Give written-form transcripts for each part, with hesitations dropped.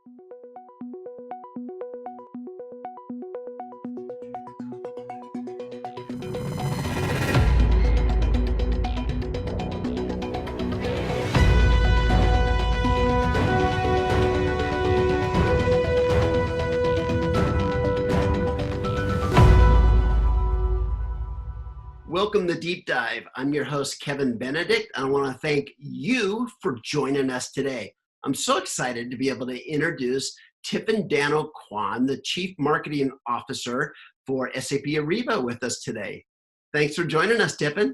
Welcome to Deep Dive. I'm your host, Kevin Benedict. I want to thank you for joining us today. I'm so excited to be able to introduce Tifenn Dano Kwan, the Chief Marketing Officer for SAP Ariba with us today. Thanks for joining us, Tifenn.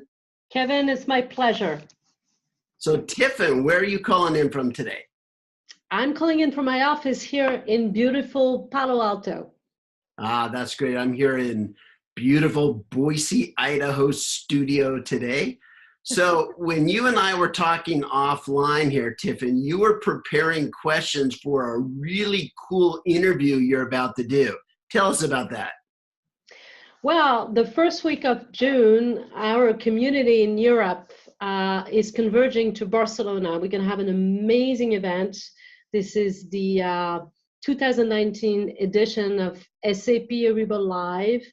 Kevin, it's my pleasure. So Tifenn, where are you calling in from today? I'm calling in from my office here in beautiful Palo Alto. That's great. I'm here in beautiful Boise, Idaho studio today. So when you and I were talking offline here, Tifenn, you were preparing questions for a really cool interview you're about to do. Tell us about that. Well, the first week of June, our community in Europe is converging to Barcelona. We're going to have an amazing event. This is the 2019 edition of SAP Ariba Live.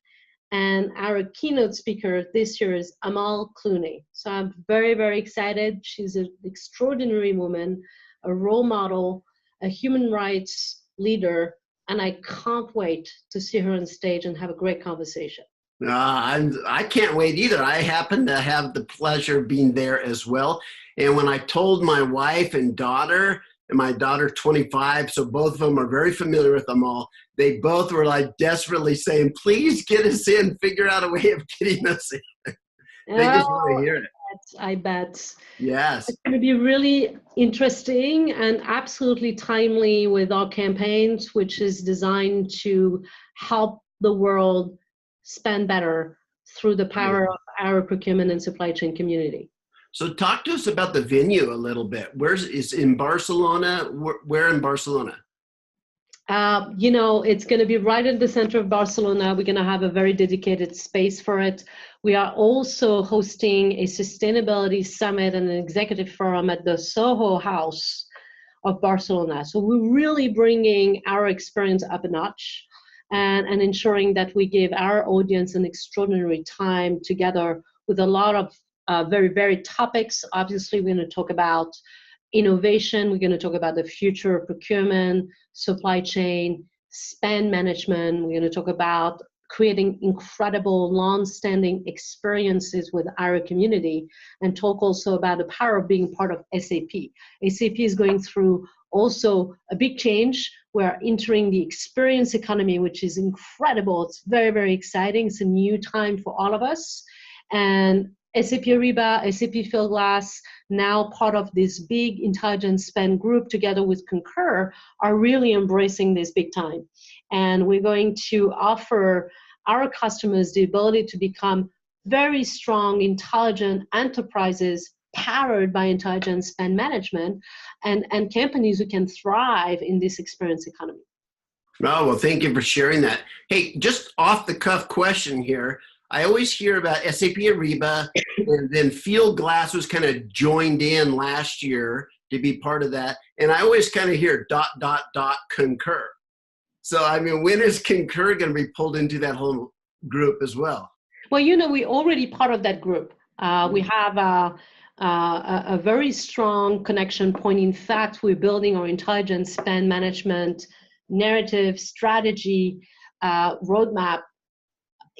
And our keynote speaker this year is Amal Clooney. So I'm very, very excited. She's an extraordinary woman, a role model, a human rights leader, and I can't wait to see her on stage and have a great conversation. I can't wait either. I happen to have the pleasure of being there as well. And when I told my wife and daughter, and my daughter's 25, so both of them are very familiar with them all. They both were like desperately saying, please get us in, figure out a way of getting us in. They just want to hear it. I bet. Yes. It's going to be really interesting and absolutely timely with our campaigns, which is designed to help the world spend better through the power of our procurement and supply chain community. So talk to us about the venue a little bit. Is in Barcelona? Where in Barcelona? It's going to be right in the center of Barcelona. We're going to have a very dedicated space for it. We are also hosting a sustainability summit and an executive forum at the Soho House of Barcelona. So we're really bringing our experience up a notch and ensuring that we give our audience an extraordinary time together with a lot of very varied topics. Obviously, we're going to talk about innovation. We're going to talk about the future of procurement, supply chain, spend management. We're going to talk about creating incredible, long-standing experiences with our community, and talk also about the power of being part of SAP. SAP is going through also a big change. We're entering the experience economy, which is incredible. It's very, very exciting. It's a new time for all of us. And SAP Ariba, SAP Fieldglass, now part of this big intelligent spend group together with Concur, are really embracing this big time. And we're going to offer our customers the ability to become very strong, intelligent enterprises powered by intelligent spend management and companies who can thrive in this experience economy. Oh, well, thank you for sharing that. Hey, just off the cuff question here. I always hear about SAP Ariba, and then Fieldglass was kind of joined in last year to be part of that. And I always kind of hear ... Concur. So, I mean, when is Concur going to be pulled into that whole group as well? Well, we're already part of that group. We have a very strong connection point. In fact, we're building our intelligent spend management narrative, strategy, roadmap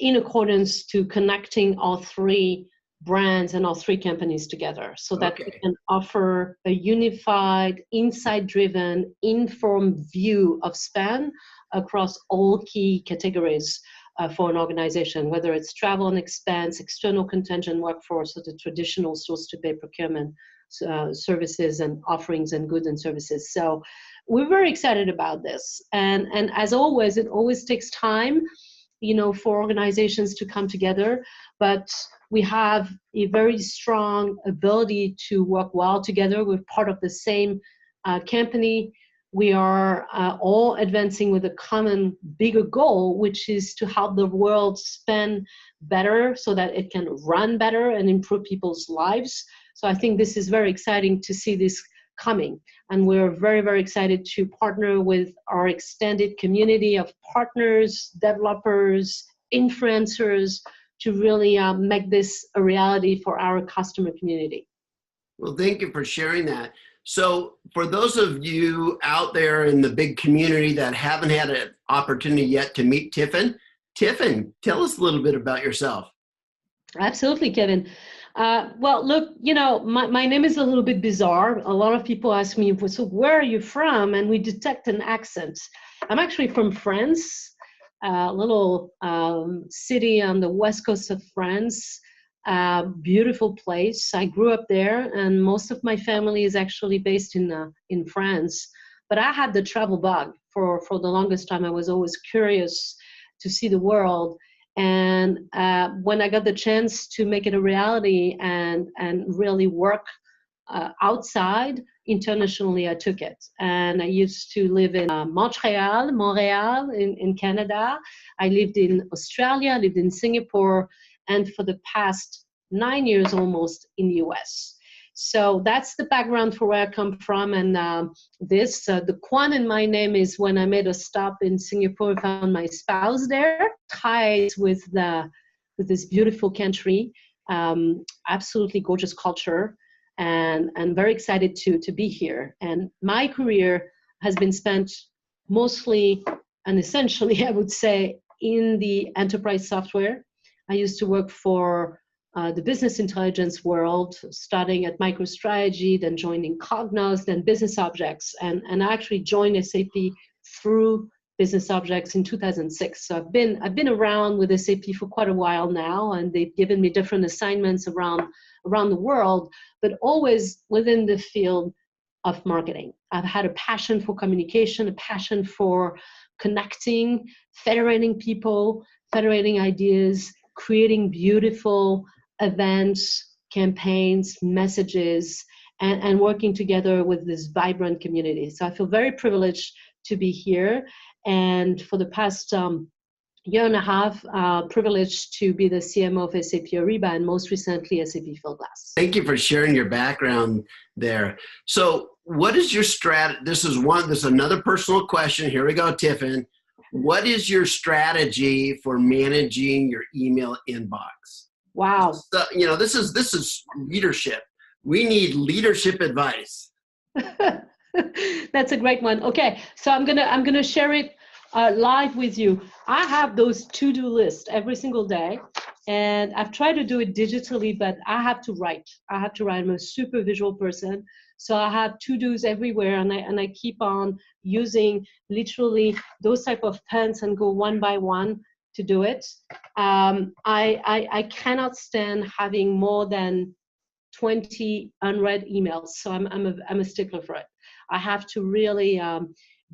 in accordance to connecting all three brands and all three companies together so that we can offer a unified, insight-driven, informed view of spend across all key categories for an organization, whether it's travel and expense, external contingent workforce, or the traditional source-to-pay procurement services and offerings and goods and services. So we're very excited about this. And as always, it always takes time, for organizations to come together, but we have a very strong ability to work well together. We're part of the same company. We are all advancing with a common bigger goal, which is to help the world spend better so that it can run better and improve people's lives. So I think this is very exciting to see this coming. And we're very, very excited to partner with our extended community of partners, developers, influencers to really make this a reality for our customer community. Well, thank you for sharing that. So for those of you out there in the big community that haven't had an opportunity yet to meet Tifenn, tell us a little bit about yourself. Absolutely, Kevin. Well, look, my name is a little bit bizarre. A lot of people ask me, so where are you from? And we detect an accent. I'm actually from France, a little city on the west coast of France. Beautiful place. I grew up there, and most of my family is actually based in France. But I had the travel bug for the longest time. I was always curious to see the world. And when I got the chance to make it a reality and really work outside internationally, I took it. And I used to live in Montreal in Canada. I lived in Australia, I lived in Singapore, and for the past 9 years almost in the US. So that's the background for where I come from. And the Kwan in my name is when I made a stop in Singapore, I found my spouse there, ties with this beautiful country, absolutely gorgeous culture, and very excited to be here. And my career has been spent mostly and essentially, I would say, in the enterprise software. I used to work for the business intelligence world, starting at MicroStrategy, then joining Cognos, then Business Objects, and I actually joined SAP through Business Objects in 2006. So I've been around with SAP for quite a while now, and they've given me different assignments around the world, but always within the field of marketing. I've had a passion for communication, a passion for connecting, federating people, federating ideas, creating beautiful events, campaigns, messages, and working together with this vibrant community. So I feel very privileged to be here. And for the past year and a half, privileged to be the CMO of SAP Ariba and most recently SAP Fieldglass. Thank you for sharing your background there. So what is your strategy? This is another personal question. Here we go, Tifenn. What is your strategy for managing your email inbox? Wow. So, this is leadership. We need leadership advice. That's a great one. Okay, so I'm gonna share it live with you. I have those to-do lists every single day, and I've tried to do it digitally, but I have to write. I'm a super visual person, so I have to-dos everywhere, and I keep on using literally those type of pens and go one by one to do it. I cannot stand having more than 20 unread emails, so I'm a stickler for it. I have to really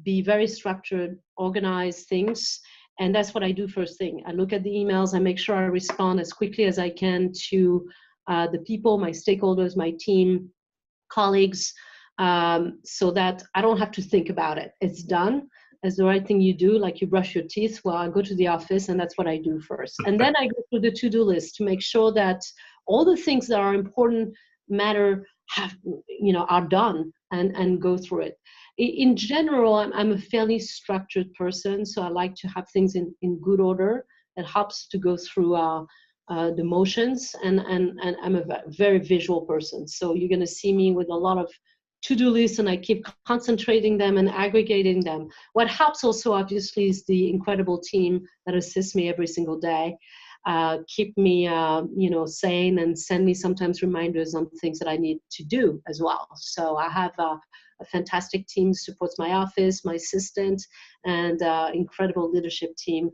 be very structured, organize things, and that's what I do first thing. I look at the emails, I make sure I respond as quickly as I can to the people, my stakeholders, my team, colleagues, so that I don't have to think about it. It's done. As the right thing you do, like you brush your teeth. Well, I go to the office and that's what I do first. And then I go through the to-do list to make sure that all the things that are important are done and go through it. In general, I'm a fairly structured person, so I like to have things in good order. It helps to go through the motions, and I'm a very visual person. So you're gonna see me with a lot of to-do lists, and I keep concentrating them and aggregating them. What helps also, obviously, is the incredible team that assists me every single day, keep me, sane, and send me sometimes reminders on things that I need to do as well. So I have a fantastic team that supports my office, my assistant, and incredible leadership team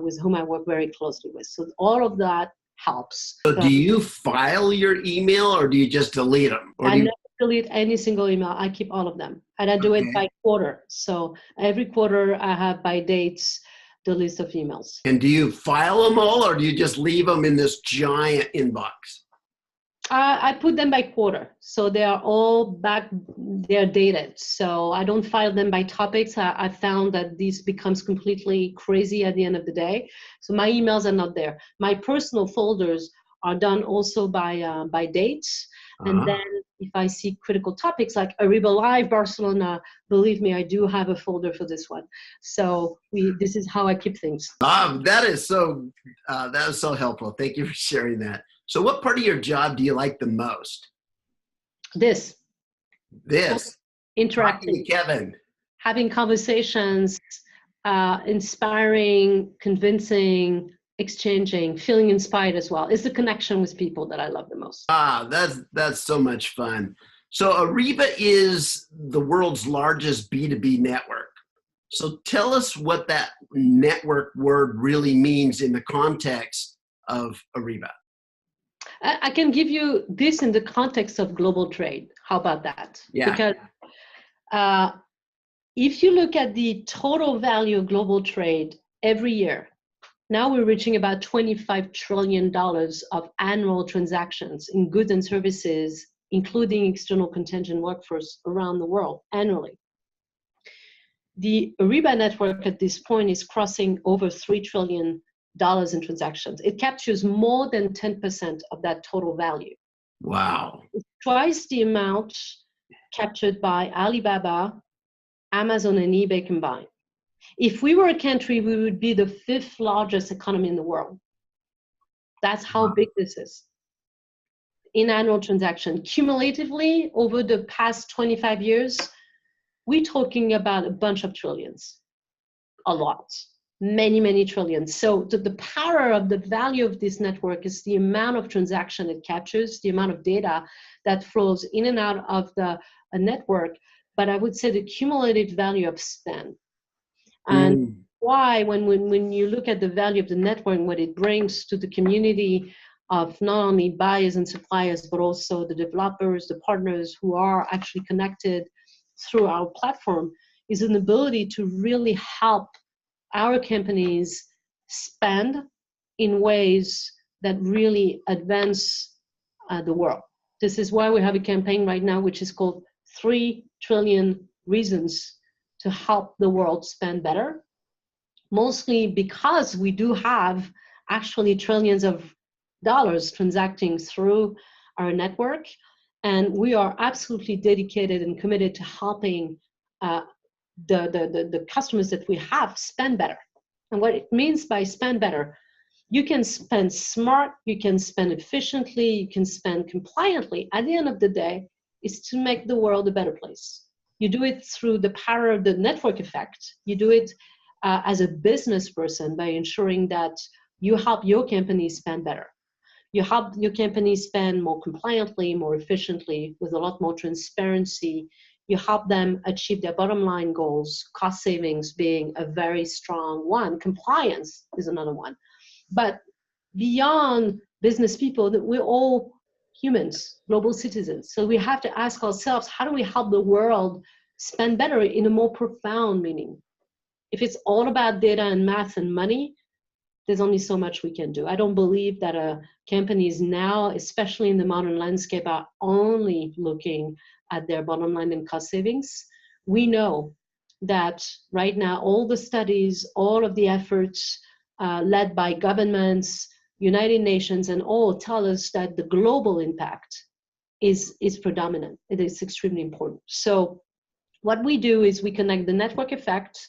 with whom I work very closely with. So all of that helps. So do you file your email or do you just delete them? I never delete any single email. I keep all of them. And I do it by quarter. So every quarter I have by dates the list of emails. And do you file them all or do you just leave them in this giant inbox? I put them by quarter. So they are all they're dated. So I don't file them by topics. I found that this becomes completely crazy at the end of the day. So my emails are not there. My personal folders are done also by dates. And then if I see critical topics like Ariba Live Barcelona, believe me, I do have a folder for this one. So this is how I keep things. That is so helpful. Thank you for sharing that. So what part of your job do you like the most? This. Talking Interacting. to Kevin. Having conversations, inspiring, convincing, exchanging, feeling inspired as well. It's the connection with people that I love the most. That's so much fun. So Ariba is the world's largest B2B network. So tell us what that network word really means in the context of Ariba. I can give you this in the context of global trade. How about that? Yeah. Because if you look at the total value of global trade every year, now we're reaching about $25 trillion of annual transactions in goods and services, including external contingent workforce around the world annually. The Ariba network at this point is crossing over $3 trillion in transactions. It captures more than 10% of that total value. Wow. It's twice the amount captured by Alibaba, Amazon, and eBay combined. If we were a country, we would be the 5th largest economy in the world. That's how big this is. In annual transaction, cumulatively over the past 25 years, we're talking about a bunch of trillions, a lot, many, many trillions. So the power of the value of this network is the amount of transaction it captures, the amount of data that flows in and out of a network, but I would say the cumulative value of spend. And why, when you look at the value of the network, what it brings to the community of not only buyers and suppliers, but also the developers, the partners who are actually connected through our platform, is an ability to really help our companies spend in ways that really advance the world. This is why we have a campaign right now, which is called 3 trillion reasons to help the world spend better, mostly because we do have actually trillions of dollars transacting through our network, and we are absolutely dedicated and committed to helping the customers that we have spend better. And what it means by spend better, you can spend smart, you can spend efficiently, you can spend compliantly. At the end of the day, is to make the world a better place. You do it through the power of the network effect. You do it as a business person by ensuring that you help your company spend better. You help your company spend more compliantly, more efficiently, with a lot more transparency. You help them achieve their bottom line goals, cost savings being a very strong one. Compliance is another one. But beyond business people, that we're all humans, global citizens. So we have to ask ourselves, how do we help the world spend better in a more profound meaning? If it's all about data and math and money, there's only so much we can do. I don't believe that companies now, especially in the modern landscape, are only looking at their bottom line and cost savings. We know that right now, all the studies, all of the efforts led by governments, United Nations, and all tell us that the global impact is predominant. It is extremely important. So what we do is we connect the network effect,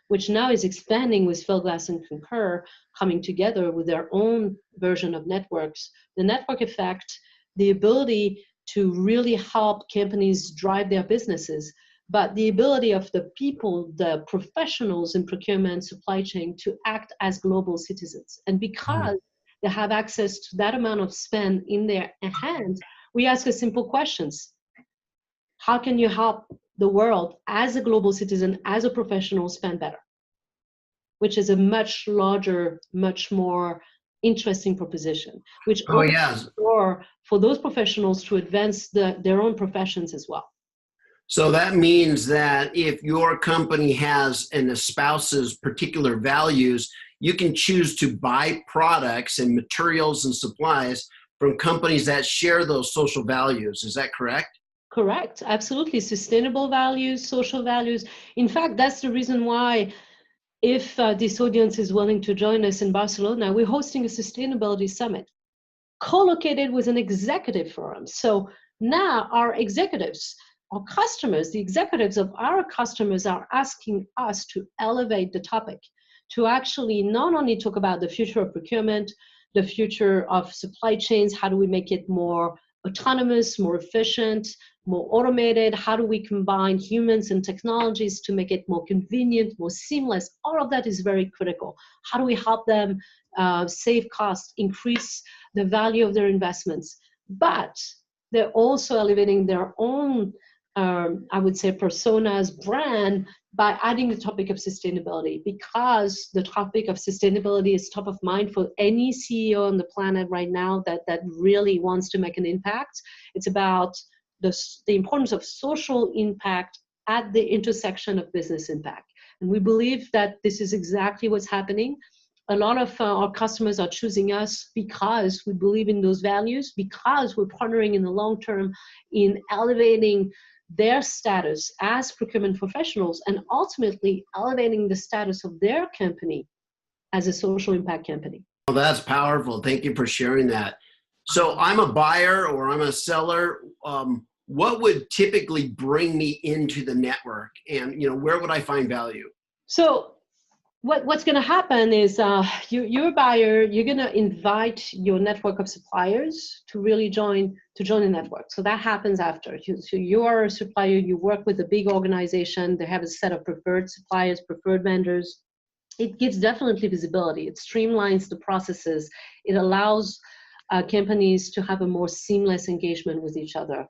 which now is expanding with Fieldglass and Concur coming together with their own version of networks. The network effect, the ability to really help companies drive their businesses, but the ability of the people, the professionals in procurement, supply chain, to act as global citizens. And because they have access to that amount of spend in their hands, we ask a simple questions. How can you help the world as a global citizen, as a professional, spend better? Which is a much larger, much more interesting proposition, which opens the door for those professionals to advance their own professions as well. So that means that if your company has and espouses particular values, you can choose to buy products and materials and supplies from companies that share those social values. Is that correct? Correct. Absolutely. Sustainable values, social values. In fact, that's the reason why, if this audience is willing to join us in Barcelona, we're hosting a sustainability summit co-located with an executive forum. So Now our executives, our customers, the executives of our customers are asking us to elevate the topic, to actually not only talk about the future of procurement, the future of supply chains, how do we make it more autonomous, more efficient, more automated, how do we combine humans and technologies to make it more convenient, more seamless. All of that is very critical. How do we help them save costs, increase the value of their investments? But they're also elevating their own, I would say, personas, brand, by adding the topic of sustainability, because the topic of sustainability is top of mind for any CEO on the planet right now that really wants to make an impact. It's about the importance of social impact at the intersection of business impact. And we believe that this is exactly what's happening. A lot of our customers are choosing us because we believe in those values, because we're partnering in the long term in elevating their status as procurement professionals and ultimately elevating the status of their company as a social impact company. Well, that's powerful. Thank you for sharing that. So I'm a buyer or I'm a seller. What would typically bring me into the network, and where would I find value? So what's going to happen is you're a buyer, you're going to invite your network of suppliers to really join the network. So that happens after. So you are a supplier, you work with a big organization, they have a set of preferred suppliers, preferred vendors. It gives definitely visibility. It streamlines the processes. It allows companies to have a more seamless engagement with each other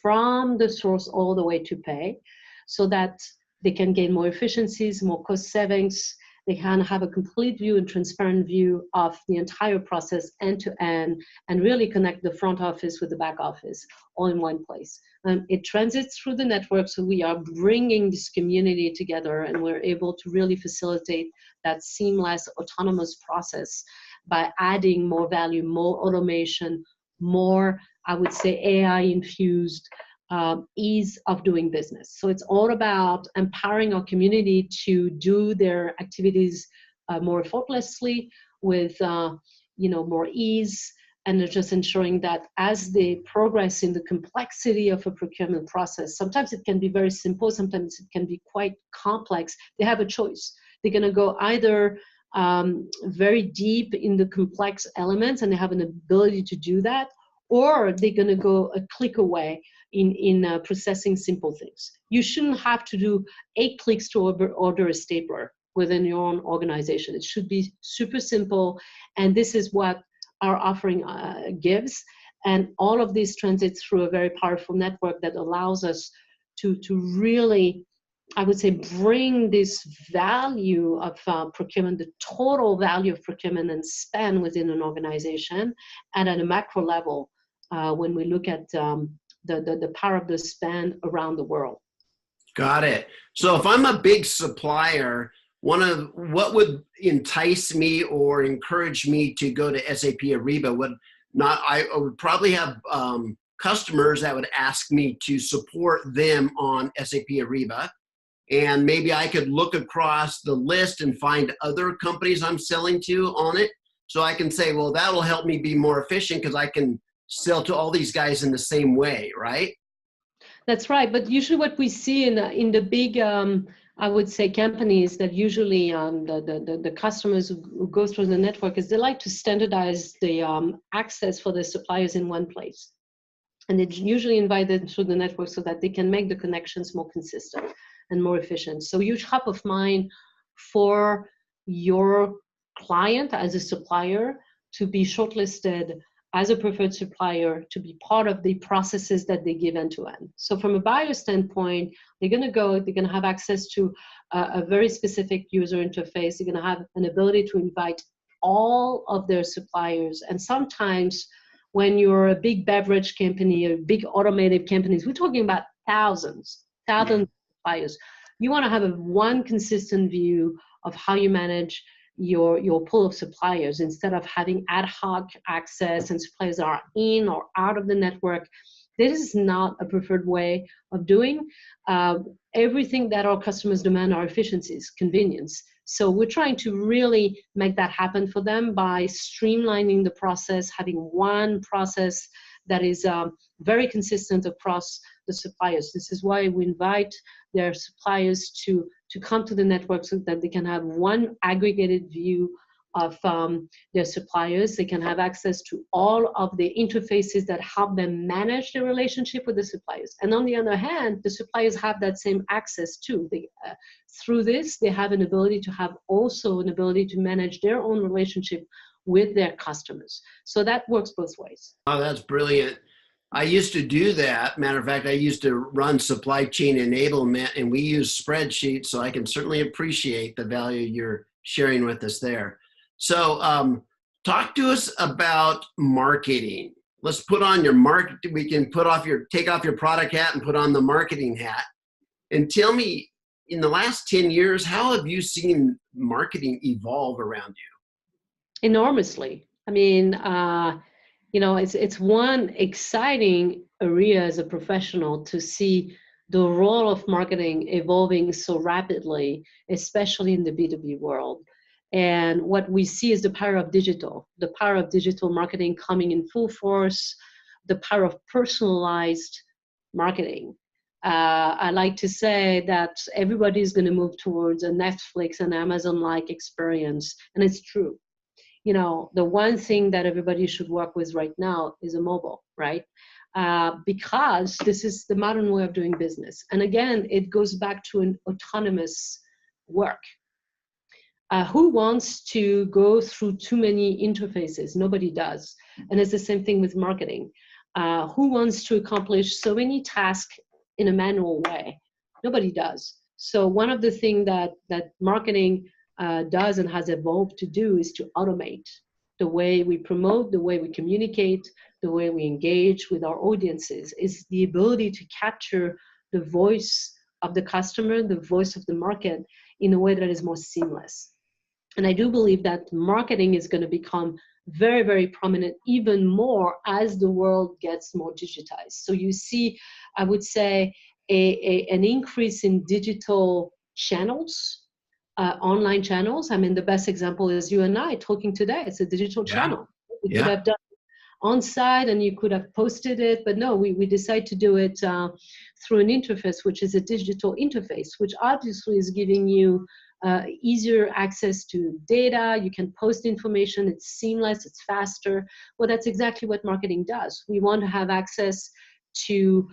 from the source all the way to pay, so that they can gain more efficiencies, more cost savings. They can have a complete view and transparent view of the entire process end to end, and really connect the front office with the back office all in one place. It transits through the network, so we are bringing this community together, and we're able to really facilitate that seamless, autonomous process by adding more value, more automation, more, I would say, AI-infused ease of doing business. So it's all about empowering our community to do their activities more effortlessly, with more ease, and just ensuring that as they progress in the complexity of a procurement process, sometimes it can be very simple, sometimes it can be quite complex. They have a choice. They're going to go either very deep in the complex elements, and they have an ability to do that, or they're going to go a click away in processing simple things. You shouldn't have to do 8 clicks to order a stapler within your own organization. It should be super simple, and this is what our offering gives. And all of this transits through a very powerful network that allows us to really, I would say, bring this value of procurement, the total value of procurement and spend within an organization, and at a macro level when we look at the power of the spend around the world. Got it. So if I'm a big supplier, what would entice me or encourage me to go to SAP Ariba? I would probably have customers that would ask me to support them on SAP Ariba. And maybe I could look across the list and find other companies I'm selling to on it. So I can say, well, that'll help me be more efficient because I can sell to all these guys in the same way, right? That's right. But usually what we see in the big, I would say, companies, that usually the customers who go through the network is they like to standardize the access for the suppliers in one place. And they usually invite them through the network so that they can make the connections more consistent and more efficient. So huge top of mind for your client as a supplier to be shortlisted as a preferred supplier, to be part of the processes that they give end to end. So from a buyer standpoint, they're going to have access to a very specific user interface. They're going to have an ability to invite all of their suppliers. And sometimes when you're a big beverage company or big automotive companies, we're talking about thousands of suppliers. You want to have one consistent view of how you manage your pool of suppliers, instead of having ad hoc access and suppliers that are in or out of the network. This is not a preferred way of doing. Everything that our customers demand are efficiencies, convenience. So we're trying to really make that happen for them by streamlining the process, having one process that is very consistent across the suppliers. This is why we invite their suppliers to come to the network so that they can have one aggregated view of their suppliers. They can have access to all of the interfaces that help them manage the relationship with the suppliers. And on the other hand, the suppliers have that same access too. Through this, they have an ability to have also an ability to manage their own relationship with their customers. So that works both ways. Oh, that's brilliant. I used to do that. Matter of fact, I used to run supply chain enablement, and we use spreadsheets, so I can certainly appreciate the value you're sharing with us there. So talk to us about marketing. Let's put on your we can take off your product hat and put on the marketing hat. And tell me, in the last 10 years, how have you seen marketing evolve around you? Enormously. I mean, it's one exciting area as a professional to see the role of marketing evolving so rapidly, especially in the B2B world. And what we see is the power of digital marketing coming in full force, the power of personalized marketing. I like to say that everybody is going to move towards a Netflix and Amazon-like experience, and it's true. The one thing that everybody should work with right now is a mobile, right? Because this is the modern way of doing business. And again, it goes back to an autonomous work. Who wants to go through too many interfaces? Nobody does. And it's the same thing with marketing. Who wants to accomplish so many tasks in a manual way? Nobody does. So one of the things that marketing does and has evolved to do is to automate the way we promote, the way we communicate, the way we engage with our audiences, is the ability to capture the voice of the customer, the voice of the market in a way that is more seamless. And I do believe that marketing is going to become very, very prominent even more as the world gets more digitized. So you see, I would say, an increase in digital channels, online channels. I mean, the best example is you and I talking today. It's a digital channel. We could have done on site and you could have posted it, but no, we decide to do it through an interface, which is a digital interface, which obviously is giving you easier access to data. You can post information. It's seamless. It's faster. Well, that's exactly what marketing does. We want to have access to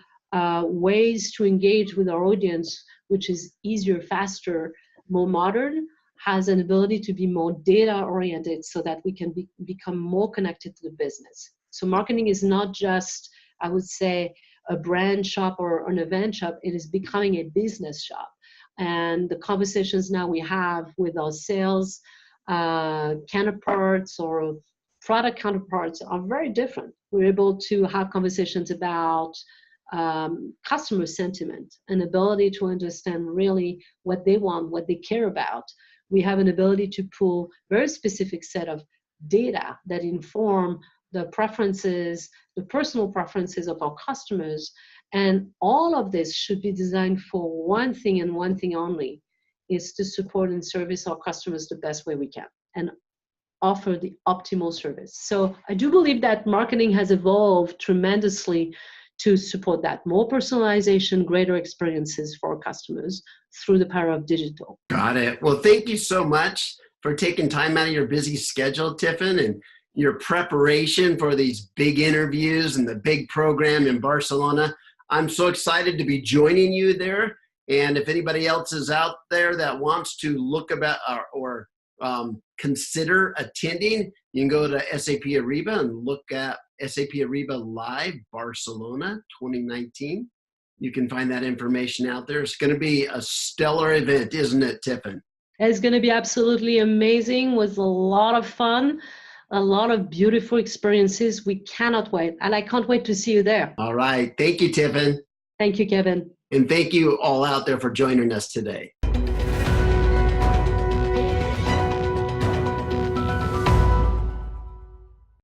ways to engage with our audience, which is easier, faster, more modern, has an ability to be more data oriented so that we can become more connected to the business. So marketing is not just, I would say, a brand shop or an event shop. It is becoming a business shop. And the conversations now we have with our sales counterparts or product counterparts are very different. We're able to have conversations about customer sentiment, an ability to understand really what they want, what they care about. We have an ability to pull very specific set of data that inform the preferences, the personal preferences of our customers. And all of this should be designed for one thing and one thing only, is to support and service our customers the best way we can and offer the optimal service. So I do believe that marketing has evolved tremendously to support that. More personalization, greater experiences for our customers through the power of digital. Got it. Well, thank you so much for taking time out of your busy schedule, Tifenn, and your preparation for these big interviews and the big program in Barcelona. I'm so excited to be joining you there. And if anybody else is out there that wants to look about or consider attending, you can go to SAP Ariba and look at SAP Ariba Live Barcelona 2019. You can find that information out there. It's going to be a stellar event, isn't it, Tifenn? It's going to be absolutely amazing. It was a lot of fun, a lot of beautiful experiences. We cannot wait. And I can't wait to see you there. All right. Thank you, Tifenn. Thank you, Kevin. And thank you all out there for joining us today.